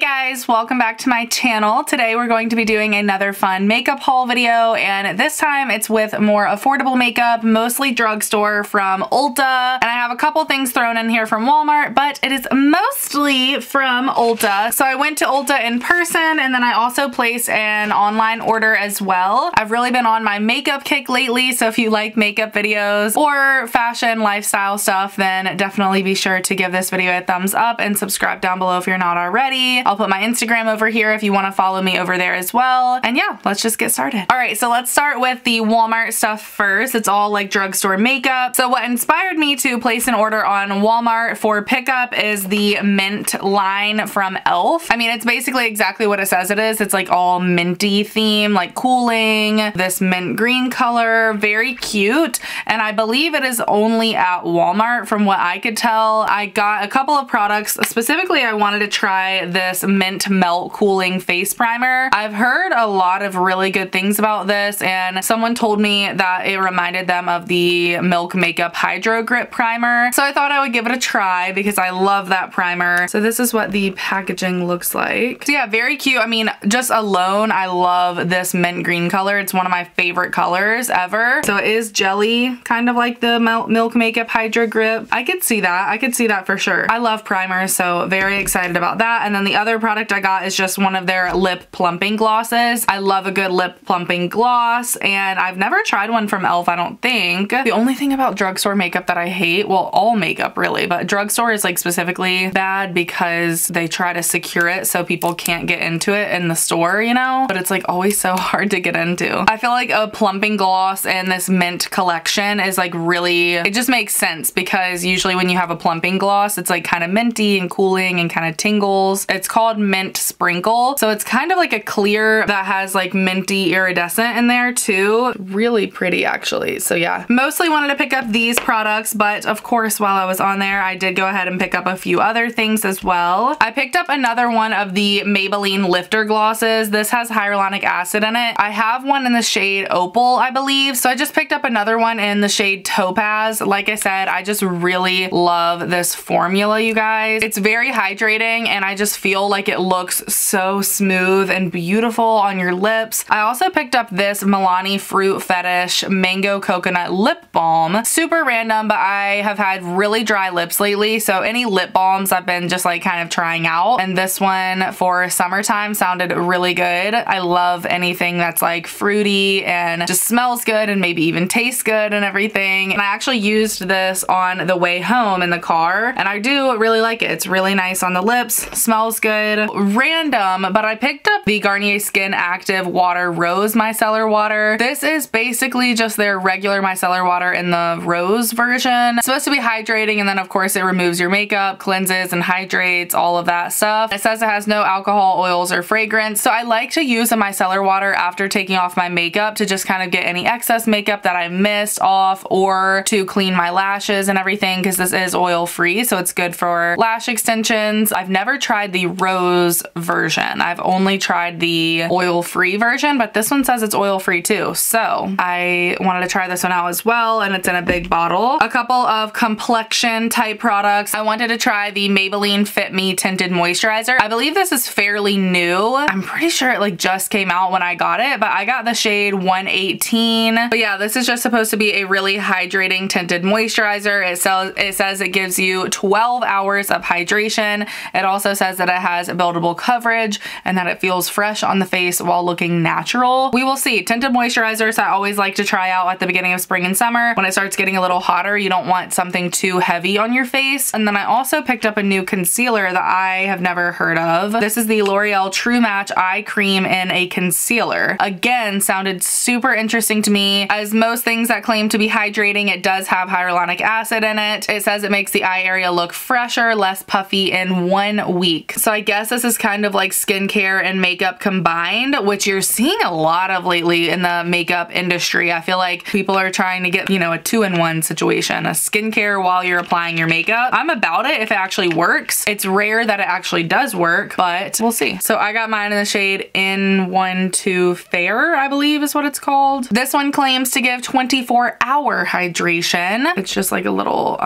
guys, welcome back to my channel. Today we're going to be doing another fun makeup haul video, and this time it's with more affordable makeup, mostly drugstore from Ulta. And I have a couple things thrown in here from Walmart, but it is mostly from Ulta. So I went to Ulta in person, and then I also placed an online order as well. I've really been on my makeup kick lately, so if you like makeup videos or fashion lifestyle stuff, then definitely be sure to give this video a thumbs up and subscribe down below if you're not already. I'll put my Instagram over here if you want to follow me over there as well. And yeah, let's just get started. All right, so let's start with the Walmart stuff first. It's all like drugstore makeup. So what inspired me to place an order on Walmart for pickup is the mint line from e.l.f. I mean, it's basically exactly what it says it is. It's like all minty theme, like cooling, this mint green color, very cute. And I believe it is only at Walmart from what I could tell. I got a couple of products. Specifically, I wanted to try this mint melt cooling face primer. I've heard a lot of really good things about this, and someone told me that it reminded them of the Milk Makeup Hydro Grip primer. So I thought I would give it a try because I love that primer. So this is what the packaging looks like. So yeah, very cute. I mean, just alone, I love this mint green color. It's one of my favorite colors ever. So it is jelly, kind of like the Milk Makeup Hydro Grip. I could see that. I could see that for sure. I love primers, so very excited about that. And then the other product I got is just one of their lip plumping glosses. I love a good lip plumping gloss, and I've never tried one from e.l.f. I don't think. The only thing about drugstore makeup that I hate, well, all makeup really, but drugstore is like specifically bad because they try to secure it so people can't get into it in the store, you know? But it's like always so hard to get into. I feel like a plumping gloss and this mint collection is like really, it just makes sense because usually when you have a plumping gloss, it's like kind of minty and cooling and kind of tingles. It's called Mint Sprinkle. So it's kind of like a clear that has like minty iridescent in there too. Really pretty actually. So yeah, mostly wanted to pick up these products, but of course while I was on there, I did go ahead and pick up a few other things as well. I picked up another one of the Maybelline lifter glosses. This has hyaluronic acid in it. I have one in the shade Opal, I believe. So I just picked up another one in the shade Topaz. Like I said, I just really love this formula, you guys. It's very hydrating, and I just feel like it looks so smooth and beautiful on your lips. I also picked up this Milani Fruit Fetish Mango Coconut Lip Balm. Super random, but I have had really dry lips lately, so any lip balms I've been just like kind of trying out, and this one for summertime sounded really good. I love anything that's like fruity and just smells good and maybe even tastes good and everything. And I actually used this on the way home in the car, and I do really like it. It's really nice on the lips, smells good. Random, but I picked up the Garnier Skin Active Water Rose Micellar Water. This is basically just their regular micellar water in the rose version. It's supposed to be hydrating, and then of course it removes your makeup, cleanses and hydrates, all of that stuff. It says it has no alcohol, oils, or fragrance. So I like to use a micellar water after taking off my makeup to just kind of get any excess makeup that I missed off, or to clean my lashes and everything, because this is oil free, so it's good for lash extensions. I've never tried the rose version. I've only tried the oil-free version, but this one says it's oil-free too. So I wanted to try this one out as well, and it's in a big bottle. A couple of complexion type products. I wanted to try the Maybelline Fit Me Tinted Moisturizer. I believe this is fairly new. I'm pretty sure it like just came out when I got it, but I got the shade 118. But yeah, this is just supposed to be a really hydrating tinted moisturizer. It says it gives you 12 hours of hydration. It also says that it has buildable coverage and that it feels fresh on the face while looking natural. We will see. Tinted moisturizers I always like to try out at the beginning of spring and summer. When it starts getting a little hotter, you don't want something too heavy on your face. And then I also picked up a new concealer that I have never heard of. This is the L'Oreal True Match Eye Cream in a concealer. Again, sounded super interesting to me. As most things that claim to be hydrating, it does have hyaluronic acid in it. It says it makes the eye area look fresher, less puffy in 1 week. So I guess this is kind of like skincare and makeup combined, which you're seeing a lot of lately in the makeup industry. I feel like people are trying to get, you know, a 2-in-1 situation, a skincare while you're applying your makeup. I'm about it if it actually works. It's rare that it actually does work, but we'll see. So I got mine in the shade N12 Fair, I believe is what it's called. This one claims to give 24-hour hydration. It's just like a little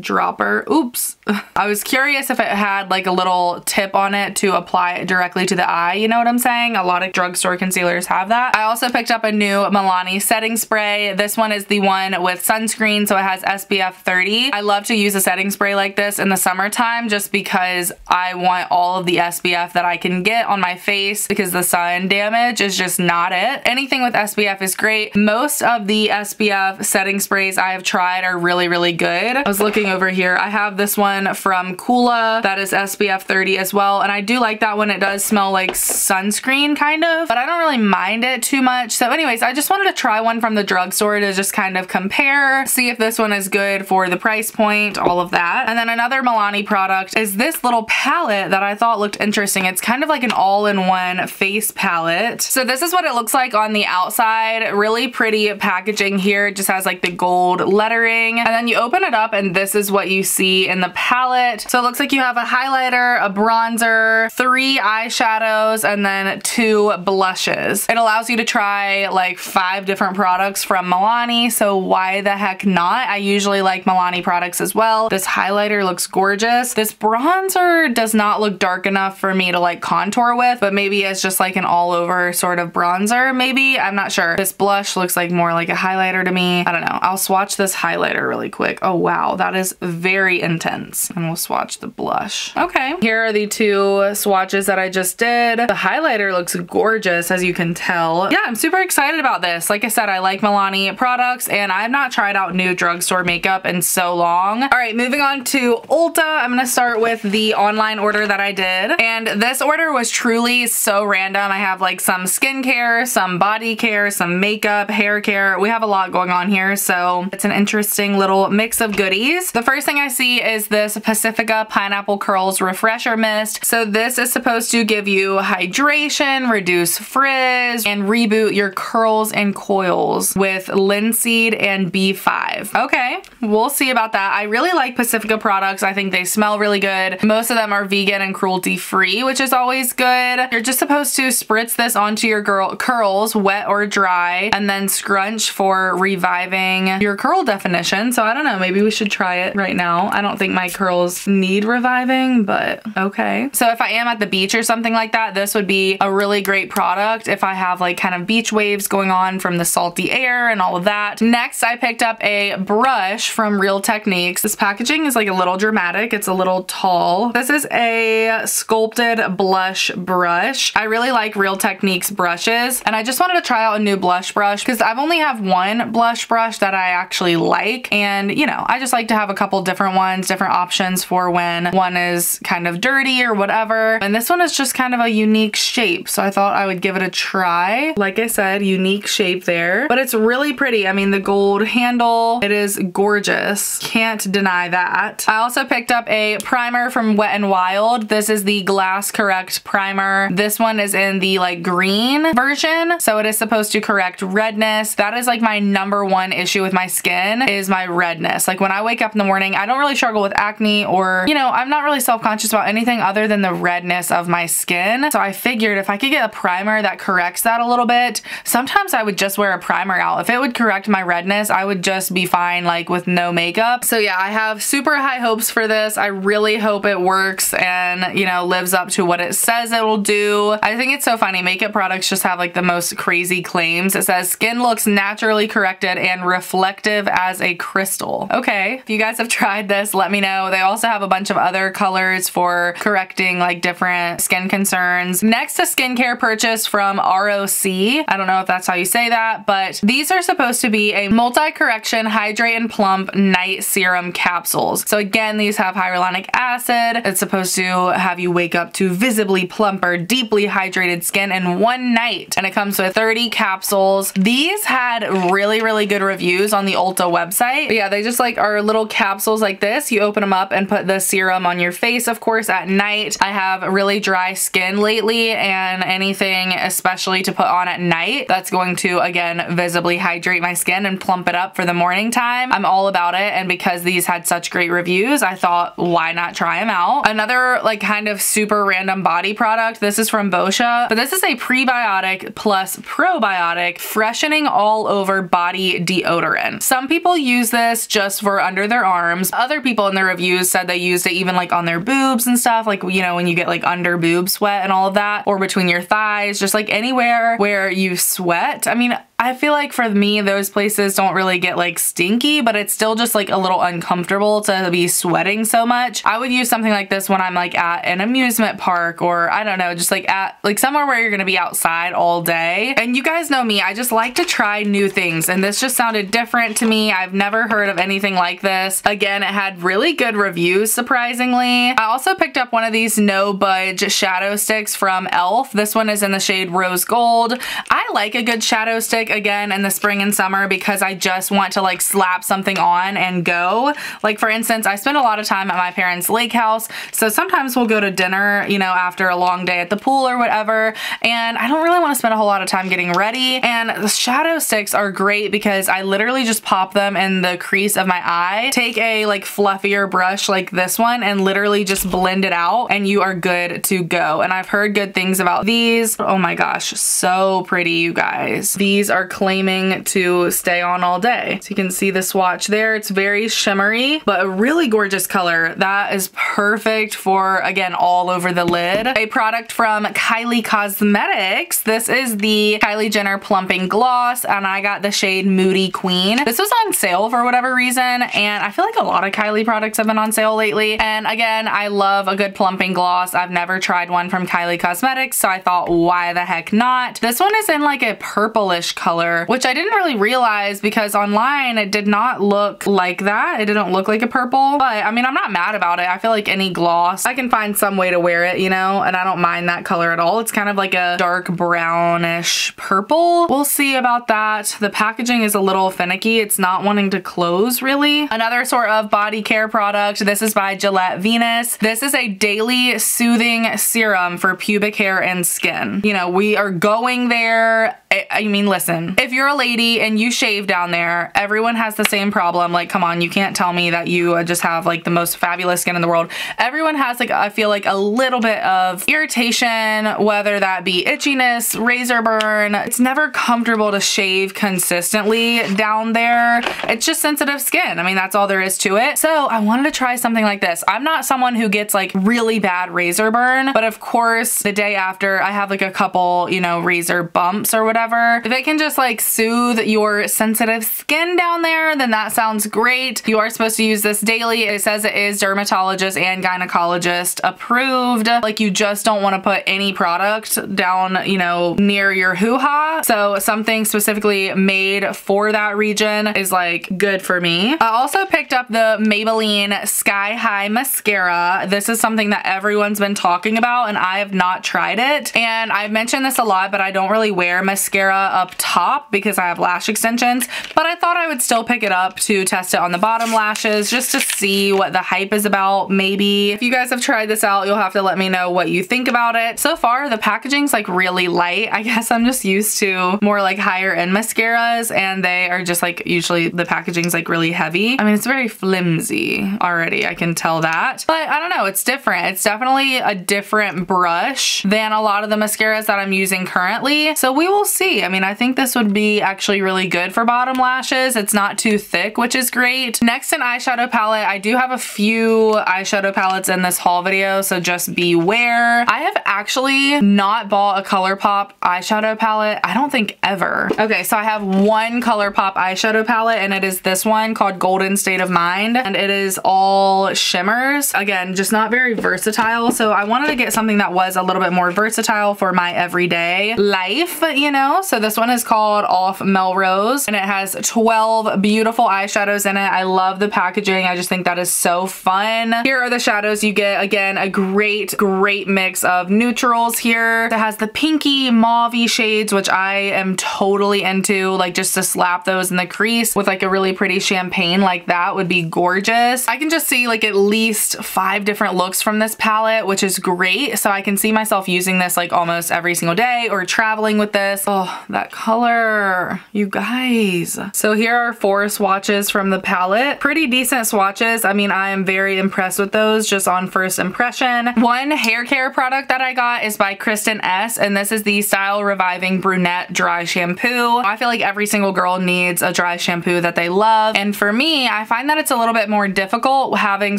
dropper. Oops. I was curious if it had like a little tip tip on it to apply it directly to the eye, you know what I'm saying? A lot of drugstore concealers have that. I also picked up a new Milani setting spray. This one is the one with sunscreen, so it has SPF 30. I love to use a setting spray like this in the summertime just because I want all of the SPF that I can get on my face because the sun damage is just not it. Anything with SPF is great. Most of the SPF setting sprays I have tried are really, really good. I was looking over here. I have this one from Kula that is SPF 30 as well, and I do like that one. It does smell like sunscreen kind of, but I don't really mind it too much. So anyways, I just wanted to try one from the drugstore to just kind of compare, see if this one is good for the price point, all of that. And then another Milani product is this little palette that I thought looked interesting. It's kind of like an all-in-one face palette. So this is what it looks like on the outside. Really pretty packaging here. It just has like the gold lettering, and then you open it up and this is what you see in the palette. So it looks like you have a highlighter, a bronzer, 3 eyeshadows, and then 2 blushes. It allows you to try like 5 different products from Milani, so why the heck not? I usually like Milani products as well. This highlighter looks gorgeous. This bronzer does not look dark enough for me to like contour with, but maybe it's just like an all over sort of bronzer, maybe. I'm not sure. This blush looks like more like a highlighter to me. I don't know. I'll swatch this highlighter really quick. Oh wow, that is very intense. And we'll swatch the blush. Okay, here are the 2 swatches that I just did. The highlighter looks gorgeous, as you can tell. Yeah, I'm super excited about this. Like I said, I like Milani products, and I've not tried out new drugstore makeup in so long. All right, moving on to Ulta. I'm gonna start with the online order that I did, and this order was truly so random. I have like some skincare, some body care, some makeup, hair care. We have a lot going on here, so it's an interesting little mix of goodies. The first thing I see is this Pacifica Pineapple Curls Refresher Mist. So this is supposed to give you hydration, reduce frizz, and reboot your curls and coils with linseed and B5. Okay, we'll see about that. I really like Pacifica products. I think they smell really good. Most of them are vegan and cruelty free, which is always good. You're just supposed to spritz this onto your curls, wet or dry, and then scrunch for reviving your curl definition. So I don't know, maybe we should try it right now. I don't think my curls need reviving, but okay. So if I am at the beach or something like that, this would be a really great product if I have like kind of beach waves going on from the salty air and all of that. Next, I picked up a brush from Real Techniques. This packaging is like a little dramatic. It's a little tall. This is a sculpted blush brush. I really like Real Techniques brushes, and I just wanted to try out a new blush brush because I've only have one blush brush that I actually like, and you know, I just like to have a couple different ones, different options for when one is kind of dirty or whatever. And this one is just kind of a unique shape, so I thought I would give it a try. Like I said, unique shape there, but it's really pretty. I mean, the gold handle, it is gorgeous. Can't deny that. I also picked up a primer from Wet n Wild. This is the Glass Correct primer. This one is in the like green version, so it is supposed to correct redness. That is like my #1 issue with my skin, is my redness. Like when I wake up in the morning, I don't really struggle with acne, or you know, I'm not really self-conscious about anything other than the redness of my skin. So I figured if I could get a primer that corrects that a little bit, sometimes I would just wear a primer out. If it would correct my redness, I would just be fine like with no makeup. So yeah, I have super high hopes for this. I really hope it works and, you know, lives up to what it says it will do. I think it's so funny. Makeup products just have like the most crazy claims. It says skin looks naturally corrected and reflective as a crystal. Okay, if you guys have tried this, let me know. They also have a bunch of other colors for correcting like different skin concerns. Next, a skincare purchase from ROC. I don't know if that's how you say that, but these are supposed to be a multi-correction hydrate and plump night serum capsules. So again, these have hyaluronic acid. It's supposed to have you wake up to visibly plumper, deeply hydrated skin in one night. And it comes with 30 capsules. These had really, really good reviews on the Ulta website. But yeah, they just like are little capsules like this. You open them up and put the serum on your face, of course, at night. I have really dry skin lately, and anything especially to put on at night that's going to, again, visibly hydrate my skin and plump it up for the morning time, I'm all about it. And because these had such great reviews, I thought, why not try them out? Another like kind of super random body product. This is from Boscia, but this is a prebiotic plus probiotic freshening all over body deodorant. Some people use this just for under their arms. Other people in their reviews said they used it even like on their boobs and stuff. like, you know, when you get like under boob sweat and all of that, or between your thighs, just like anywhere where you sweat. I mean, I feel like for me, those places don't really get like stinky, but it's still just like a little uncomfortable to be sweating so much. I would use something like this when I'm like at an amusement park, or I don't know, just like at like somewhere where you're gonna be outside all day. And you guys know me, I just like to try new things, and this just sounded different to me. I've never heard of anything like this. Again, it had really good reviews, surprisingly. I also picked up one of these No Budge shadow sticks from e.l.f. This one is in the shade Rose Gold. I like a good shadow stick again in the spring and summer because I just want to like slap something on and go. Like for instance, I spend a lot of time at my parents' lake house, so sometimes we'll go to dinner, you know, after a long day at the pool or whatever, and I don't really want to spend a whole lot of time getting ready. And the shadow sticks are great because I literally just pop them in the crease of my eye, take a like fluffier brush like this one, and literally just blend it out, and you are good to go. And I've heard good things about these. Oh my gosh, so pretty, you guys. These are claiming to stay on all day. So you can see the swatch there. It's very shimmery, but a really gorgeous color. That is perfect for, again, all over the lid. A product from Kylie Cosmetics. This is the Kylie Jenner Plumping Gloss, and I got the shade Moody Queen. This was on sale for whatever reason, and I feel like a lot of Kylie products have been on sale lately. And again, I love a good plumping gloss. I've never tried one from Kylie Cosmetics, so I thought, why the heck not? This one is in like a purplish color, which I didn't really realize because online it did not look like that. It didn't look like a purple, but I mean, I'm not mad about it. I feel like any gloss, I can find some way to wear it, you know, and I don't mind that color at all. It's kind of like a dark brownish purple. We'll see about that. The packaging is a little finicky. It's not wanting to close really. Another sort of body care product. This is by Gillette Venus. This is a daily soothing serum for pubic hair and skin. You know, we are going there. I mean, listen, if you're a lady and you shave down there, everyone has the same problem. Like, come on, you can't tell me that you just have like the most fabulous skin in the world. Everyone has like, I feel like a little bit of irritation, whether that be itchiness, razor burn. It's never comfortable to shave consistently down there. It's just sensitive skin. I mean, that's all there is to it. So I wanted to try something like this. I'm not someone who gets like really bad razor burn, but of course the day after I have like a couple, you know, razor bumps or whatever. If it can just like soothe your sensitive skin down there, then that sounds great. You are supposed to use this daily. It says it is dermatologist and gynecologist approved. Like, you just don't want to put any product down, you know, near your hoo-ha. So something specifically made for that region is like good for me. I also picked up the Maybelline Sky High mascara. This is something that everyone's been talking about and I have not tried it. And I've mentioned this a lot, but I don't really wear mascara up top because I have lash extensions, but I thought I would still pick it up to test it on the bottom lashes just to see what the hype is about. Maybe if you guys have tried this out, you'll have to let me know what you think about it. So far, the packaging's like really light. I guess I'm just used to more like higher end mascaras, and they are just like, usually the packaging's like really heavy. I mean, it's very flimsy already, I can tell that, but I don't know, it's different. It's definitely a different brush than a lot of the mascaras that I'm using currently. So we will see. I mean, I think this would be actually really good for bottom lashes. It's not too thick, which is great. Next, an eyeshadow palette. I do have a few eyeshadow palettes in this haul video, so just beware. I have actually not bought a ColourPop eyeshadow palette, I don't think ever. Okay, so I have one ColourPop eyeshadow palette, and it is this one called Golden State of Mind, and it is all shimmers. Again, just not very versatile, so I wanted to get something that was a little bit more versatile for my everyday life, you know? So this one is called Off Melrose, and it has 12 beautiful eyeshadows in it. I love the packaging. I just think that is so fun. Here are the shadows you get. Again, a great mix of neutrals here. It has the pinky mauve-y shades, which I am totally into. Like, just to slap those in the crease with like a really pretty champagne like that would be gorgeous. I can just see like at least 5 different looks from this palette, which is great. So I can see myself using this like almost every single day or traveling with this. Oh, Oh, that color, you guys. So here are 4 swatches from the palette. Pretty decent swatches. I mean, I am very impressed with those just on first impression. One hair care product that I got is by Kristens, and this is the Style Reviving Brunette Dry Shampoo. I feel like every single girl needs a dry shampoo that they love. And for me, I find that it's a little bit more difficult having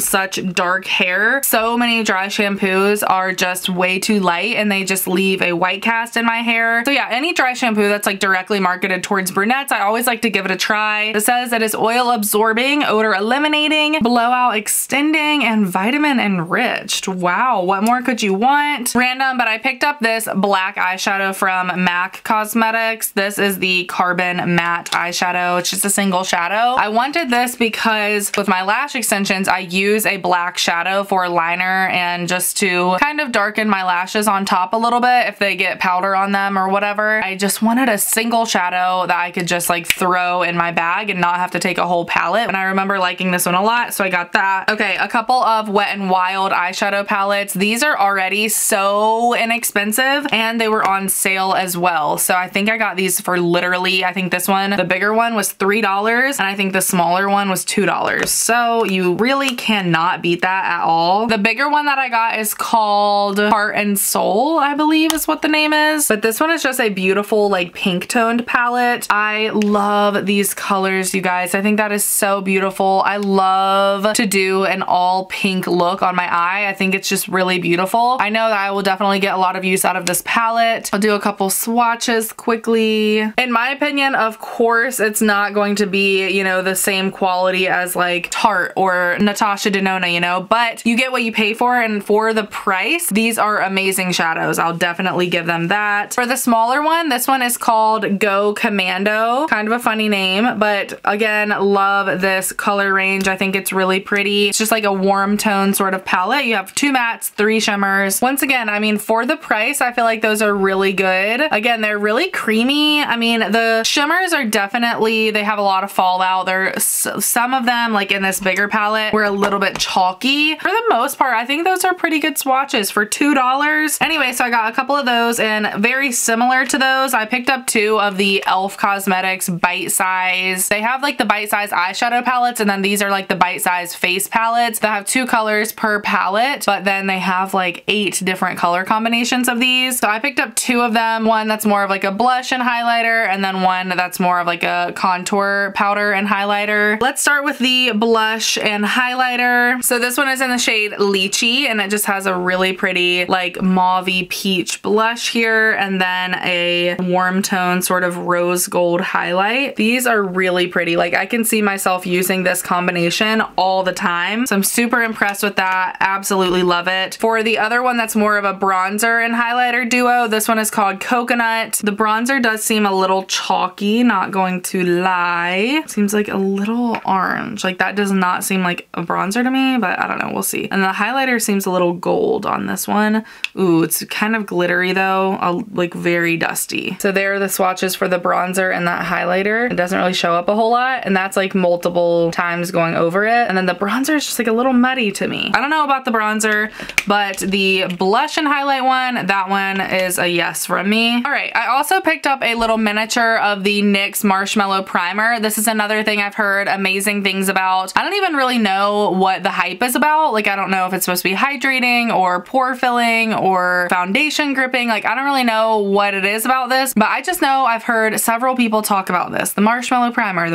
such dark hair. So many dry shampoos are just way too light and they just leave a white cast in my hair. So yeah, any dry shampoo that's like directly marketed towards brunettes, I always like to give it a try. It says it is oil absorbing, odor eliminating, blowout extending, and vitamin enriched. Wow, what more could you want? Random, but I picked up this black eyeshadow from MAC Cosmetics. This is the Carbon Matte eyeshadow. It's just a single shadow. I wanted this because with my lash extensions, I use a black shadow for liner and just to kind of darken my lashes on top a little bit if they get powder on them or whatever. I just wanted a single shadow that I could just like throw in my bag and not have to take a whole palette. And I remember liking this one a lot, so I got that. Okay, a couple of Wet n Wild eyeshadow palettes. These are already so inexpensive and they were on sale as well. So I think I got these for literally, I think this one, the bigger one was $3 and I think the smaller one was $2. So you really cannot beat that at all. The bigger one that I got is called Heart and Soul, I believe is what the name is. But this one is just a beautiful like pink toned palette. I love these colors, you guys. I think that is so beautiful. I love to do an all pink look on my eye. I think it's just really beautiful. I know that I will definitely get a lot of use out of this palette. I'll do a couple swatches quickly. In my opinion, of course, it's not going to be, you know, the same quality as like Tarte or Natasha Denona, you know, but you get what you pay for, and for the price, these are amazing shadows. I'll definitely give them that. For the smaller one, this one is called Go Commando. Kind of a funny name, but again, love this color range. I think it's really pretty. It's just like a warm tone sort of palette. You have 2 mattes, 3 shimmers. Once again, I mean, for the price, I feel like those are really good. Again, they're really creamy. I mean, the shimmers are definitely, they have a lot of fallout. Some of them, like in this bigger palette, were a little bit chalky. For the most part, I think those are pretty good swatches for $2. Anyway, so I got a couple of those, and very similar to those, I picked up 2 of the e.l.f. Cosmetics Bite Size. They have like the Bite Size eyeshadow palettes, and then these are like the Bite Size face palettes that have 2 colors per palette, but then they have like 8 different color combinations of these. So I picked up 2 of them. One that's more of like a blush and highlighter, and then one that's more of like a contour powder and highlighter. Let's start with the blush and highlighter. So this one is in the shade Lychee, and it just has a really pretty like mauve-y peach blush here, and then a warm tone sort of rose gold highlight. These are really pretty. Like, I can see myself using this combination all the time. So I'm super impressed with that. Absolutely love it. For the other one that's more of a bronzer and highlighter duo, this one is called Coconut. The bronzer does seem a little chalky, not going to lie. Seems like a little orange. Like, that does not seem like a bronzer to me, but I don't know, we'll see. And the highlighter seems a little gold on this one. Ooh, it's kind of glittery though, like very dusty. So there are the swatches for the bronzer and that highlighter. It doesn't really show up a whole lot, and that's like multiple times going over it. And then the bronzer is just like a little muddy to me. I don't know about the bronzer, but the blush and highlight one, that one is a yes from me. All right, I also picked up a little miniature of the NYX Marshmallow Primer. This is another thing I've heard amazing things about. I don't even really know what the hype is about. Like, I don't know if it's supposed to be hydrating or pore filling or foundation gripping. Like, I don't really know what it is about this, but I just know I've heard several people talk about this. The Marshmallow Primer,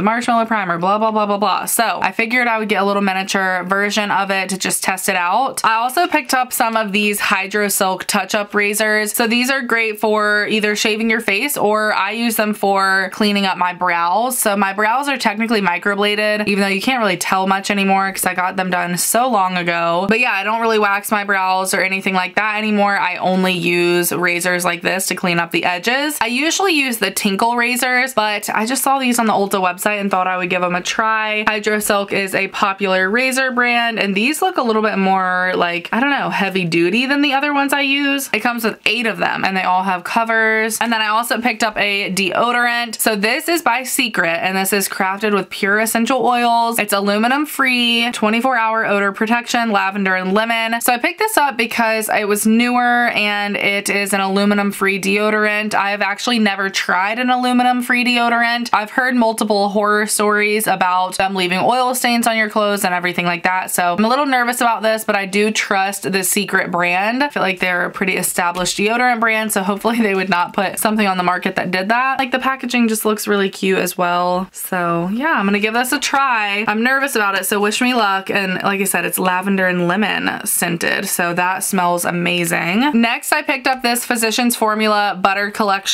blah, blah, blah, blah, blah. So I figured I would get a little miniature version of it to just test it out. I also picked up some of these Hydro Silk touch-up razors. So these are great for either shaving your face, or I use them for cleaning up my brows. So my brows are technically microbladed, even though you can't really tell much anymore because I got them done so long ago. But yeah, I don't really wax my brows or anything like that anymore. I only use razors like this to clean up the edges. I usually use the Tinkle razors, but I just saw these on the Ulta website and thought I would give them a try. Hydro Silk is a popular razor brand, and these look a little bit more like, I don't know, heavy duty than the other ones I use. It comes with 8 of them, and they all have covers. And then I also picked up a deodorant. So this is by Secret, and this is crafted with pure essential oils. It's aluminum free, 24-hour odor protection, lavender and lemon. So I picked this up because it was newer and it is an aluminum free deodorant. I I've actually never tried an aluminum-free deodorant. I've heard multiple horror stories about them leaving oil stains on your clothes and everything like that. So I'm a little nervous about this, but I do trust the Secret brand. I feel like they're a pretty established deodorant brand, so hopefully they would not put something on the market that did that. Like the packaging just looks really cute as well. So yeah, I'm gonna give this a try. I'm nervous about it, so wish me luck. And like I said, it's lavender and lemon scented, so that smells amazing. Next, I picked up this Physicians Formula Butter Collection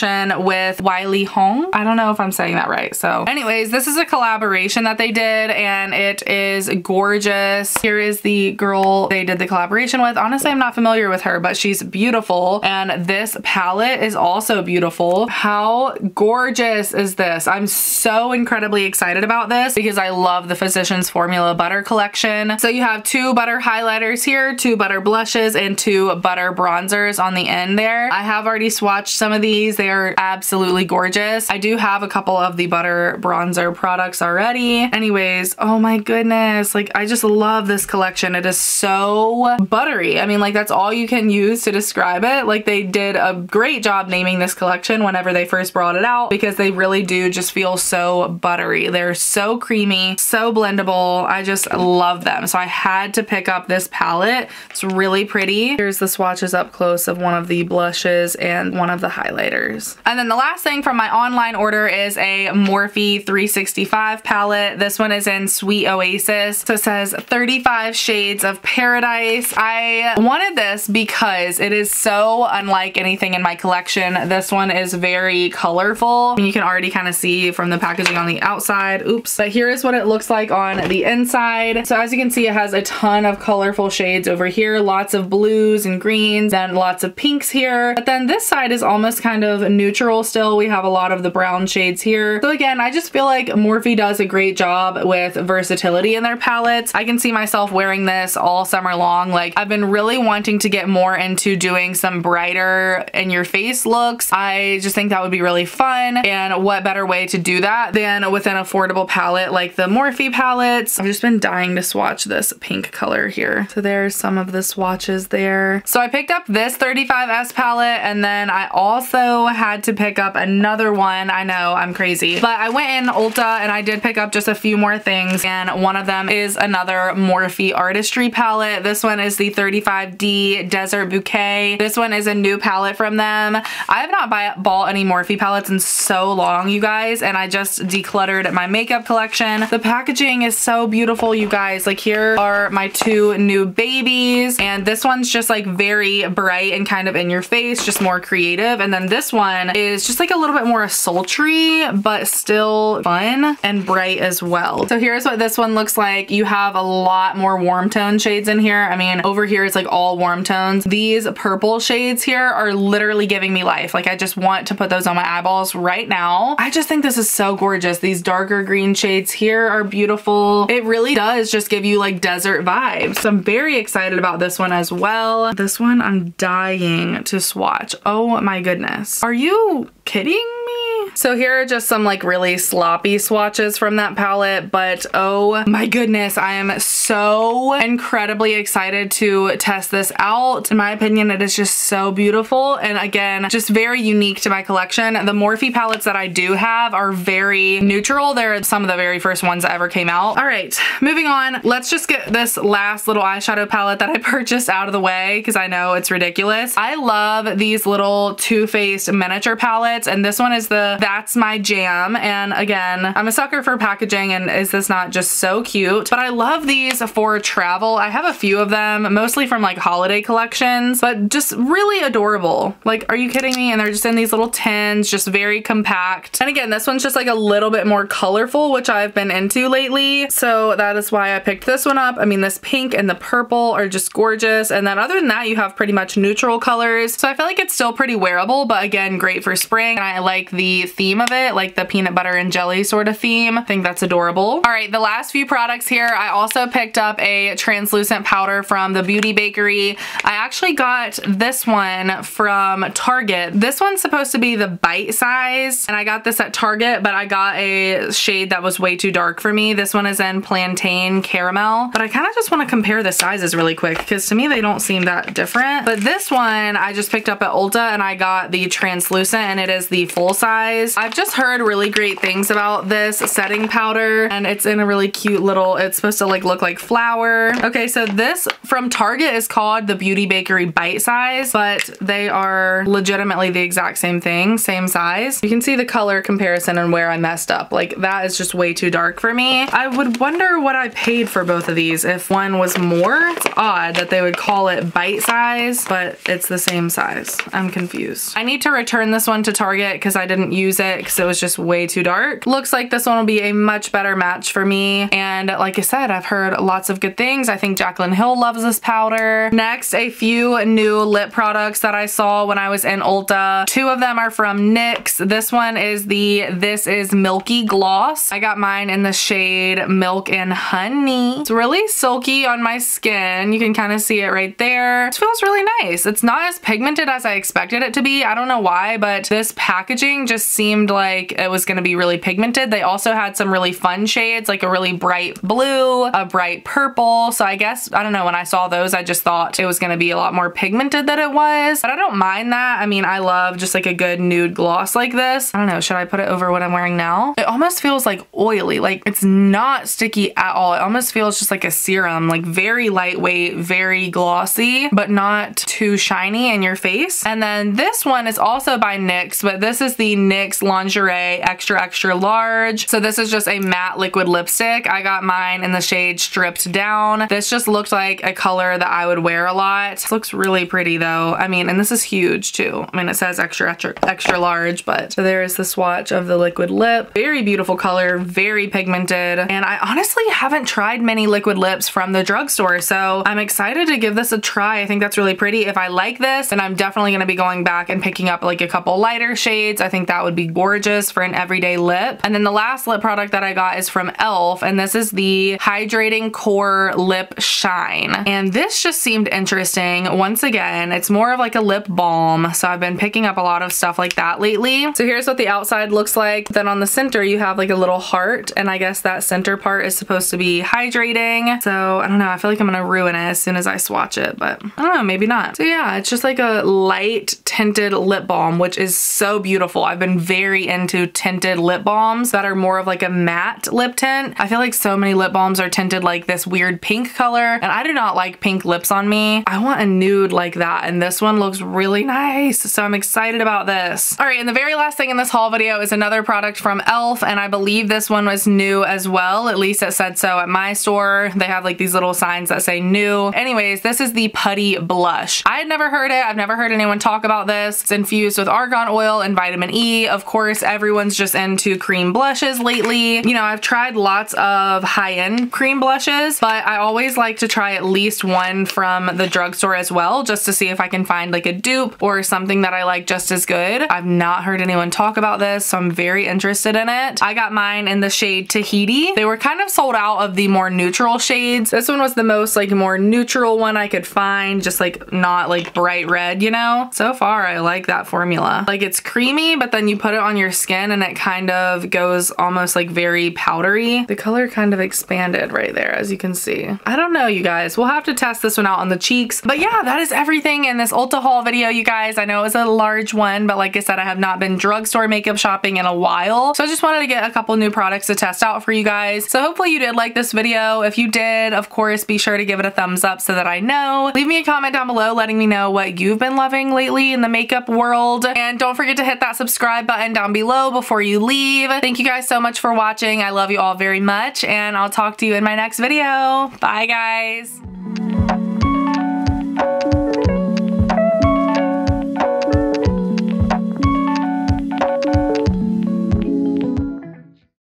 with Wiley Hong. I don't know if I'm saying that right. So anyways, this is a collaboration that they did and it is gorgeous. Here is the girl they did the collaboration with. Honestly, I'm not familiar with her, but she's beautiful. And this palette is also beautiful. How gorgeous is this? I'm so incredibly excited about this because I love the Physicians Formula Butter Collection. So you have 2 butter highlighters here, 2 butter blushes, and 2 butter bronzers on the end there. I have already swatched some of these. They are absolutely gorgeous. I do have a couple of the butter bronzer products already. Anyways, oh my goodness. Like, I just love this collection. It is so buttery. I mean, like, that's all you can use to describe it. Like, they did a great job naming this collection whenever they first brought it out because they really do just feel so buttery. They're so creamy, so blendable. I just love them. So I had to pick up this palette. It's really pretty. Here's the swatches up close of one of the blushes and one of the highlighters. And then the last thing from my online order is a Morphe 365 palette. This one is in Sweet Oasis. So it says 35 shades of paradise. I wanted this because it is so unlike anything in my collection. This one is very colorful. You can already kind of see from the packaging on the outside. Oops. But here is what it looks like on the inside. So as you can see, it has a ton of colorful shades over here. Lots of blues and greens and lots of pinks here. But then this side is almost kind of neutral still. We have a lot of the brown shades here. So again, I just feel like Morphe does a great job with versatility in their palettes. I can see myself wearing this all summer long. Like, I've been really wanting to get more into doing some brighter in your face looks. I just think that would be really fun. And what better way to do that than with an affordable palette like the Morphe palettes. I've just been dying to swatch this pink color here. So there's some of the swatches there. So I picked up this 35S palette and then I also had to pick up another one. I know, I'm crazy. But I went in Ulta and I did pick up just a few more things, and one of them is another Morphe Artistry palette. This one is the 35D Desert Bouquet. This one is a new palette from them. I have not bought any Morphe palettes in so long, you guys, and I just decluttered my makeup collection. The packaging is so beautiful, you guys. Like, here are my 2 new babies, and this one's just like very bright and kind of in your face, just more creative. And then this one is just like a little bit more sultry, but still fun and bright as well. So here's what this one looks like. You have a lot more warm tone shades in here. I mean, over here it's like all warm tones. These purple shades here are literally giving me life. Like, I just want to put those on my eyeballs right now. I just think this is so gorgeous. These darker green shades here are beautiful. It really does just give you like desert vibes. So I'm very excited about this one as well. This one I'm dying to swatch. Oh my goodness. Are you kidding me? So here are just some like really sloppy swatches from that palette, but oh my goodness, I am so incredibly excited to test this out. In my opinion, it is just so beautiful, and again, just very unique to my collection. The Morphe palettes that I do have are very neutral. They're some of the very first ones that ever came out. All right, moving on. Let's just get this last little eyeshadow palette that I purchased out of the way because I know it's ridiculous. I love these little Too Faced miniature palettes, and this one is the That's My Jam. And again, I'm a sucker for packaging, and is this not just so cute? But I love these for travel. I have a few of them, mostly from like holiday collections, but just really adorable. Like, are you kidding me? And they're just in these little tins, just very compact. And again, this one's just like a little bit more colorful, which I've been into lately. So that is why I picked this one up. I mean, this pink and the purple are just gorgeous. And then other than that, you have pretty much neutral colors. So I feel like it's still pretty wearable, but again, great for spring. And I like the the theme of it, like the peanut butter and jelly sort of theme. I think that's adorable. All right, the last few products here, I also picked up a translucent powder from the Beauty Bakery. I actually got this one from Target. This one's supposed to be the bite size, and I got this at Target, but I got a shade that was way too dark for me. This one is in Plantain Caramel, but I kind of just want to compare the sizes really quick because to me they don't seem that different. But this one I just picked up at Ulta and I got the translucent, and it is the full size. I've just heard really great things about this setting powder, and it's in a really cute little, it's supposed to like look like flour. Okay, so this from Target is called the Beauty Bakery Bite Size, but they are legitimately the exact same thing, same size. You can see the color comparison and where I messed up. Like that is just way too dark for me. I would wonder what I paid for both of these if one was more. It's odd that they would call it bite size, but it's the same size. I'm confused. I need to return this one to Target because I didn't use it because it was just way too dark. Looks like this one will be a much better match for me. And like I said, I've heard lots of good things. I think Jaclyn Hill loves this powder. Next, a few new lip products that I saw when I was in Ulta. Two of them are from NYX. This one is the This Is Milky Gloss. I got mine in the shade Milk and Honey. It's really silky on my skin. You can kind of see it right there. It feels really nice. It's not as pigmented as I expected it to be. I don't know why, but this packaging just seemed like it was going to be really pigmented. They also had some really fun shades, like a really bright blue, a bright purple. So I guess, I don't know, when I saw those, I just thought it was going to be a lot more pigmented than it was. But I don't mind that. I mean, I love just like a good nude gloss like this. I don't know, should I put it over what I'm wearing now? It almost feels like oily. Like it's not sticky at all. It almost feels just like a serum, like very lightweight, very glossy, but not too shiny in your face. And then this one is also by NYX, but this is the NYX Lingerie Extra Extra Large. So this is just a matte liquid lipstick. I got mine in the shade Stripped Down. This just looked like a color that I would wear a lot. It looks really pretty though. I mean, and this is huge too. I mean, it says extra, extra, extra large, but so there is the swatch of the liquid lip. Very beautiful color, very pigmented. And I honestly haven't tried many liquid lips from the drugstore, so I'm excited to give this a try. I think that's really pretty. If I like this, then I'm definitely gonna be going back and picking up like a couple lighter shades. I think that would be gorgeous for an everyday lip. And then the last lip product that I got is from e.l.f. and this is the Hydrating Core Lip Shine. And this just seemed interesting. Once again, it's more of like a lip balm. So I've been picking up a lot of stuff like that lately. So here's what the outside looks like. Then on the center, you have like a little heart. And I guess that center part is supposed to be hydrating. So I don't know. I feel like I'm gonna ruin it as soon as I swatch it, but I don't know, maybe not. So yeah, it's just like a light tinted lip balm, which is so beautiful. I've been very into tinted lip balms that are more of like a matte lip tint. I feel like so many lip balms are tinted like this weird pink color, and I do not like pink lips on me. I want a nude like that, and this one looks really nice. So I'm excited about this. All right, and the very last thing in this haul video is another product from e.l.f. and I believe this one was new as well. At least it said so at my store. They have like these little signs that say new. Anyways, this is the Putty Blush. I had never heard it. I've never heard anyone talk about this. It's infused with argan oil and vitamin E. Of course, everyone's just into cream blushes lately. You know, I've tried lots of high-end cream blushes, but I always like to try at least one from the drugstore as well, just to see if I can find like a dupe or something that I like just as good. I've not heard anyone talk about this, so I'm very interested in it. I got mine in the shade Tahiti. They were kind of sold out of the more neutral shades. This one was the most like more neutral one I could find, just like not like bright red, you know? So far, I like that formula. Like it's creamy, but then you put it on your skin and it kind of goes almost like very powdery. The color kind of expanded right there, as you can see. I don't know, you guys. We'll have to test this one out on the cheeks. But yeah, that is everything in this Ulta haul video, you guys. I know it was a large one, but like I said, I have not been drugstore makeup shopping in a while. So I just wanted to get a couple new products to test out for you guys. So hopefully you did like this video. If you did, of course, be sure to give it a thumbs up so that I know. Leave me a comment down below letting me know what you've been loving lately in the makeup world. And don't forget to hit that subscribe button down below before you leave. Thank you guys so much for watching. I love you all very much, and I'll talk to you in my next video. Bye, guys.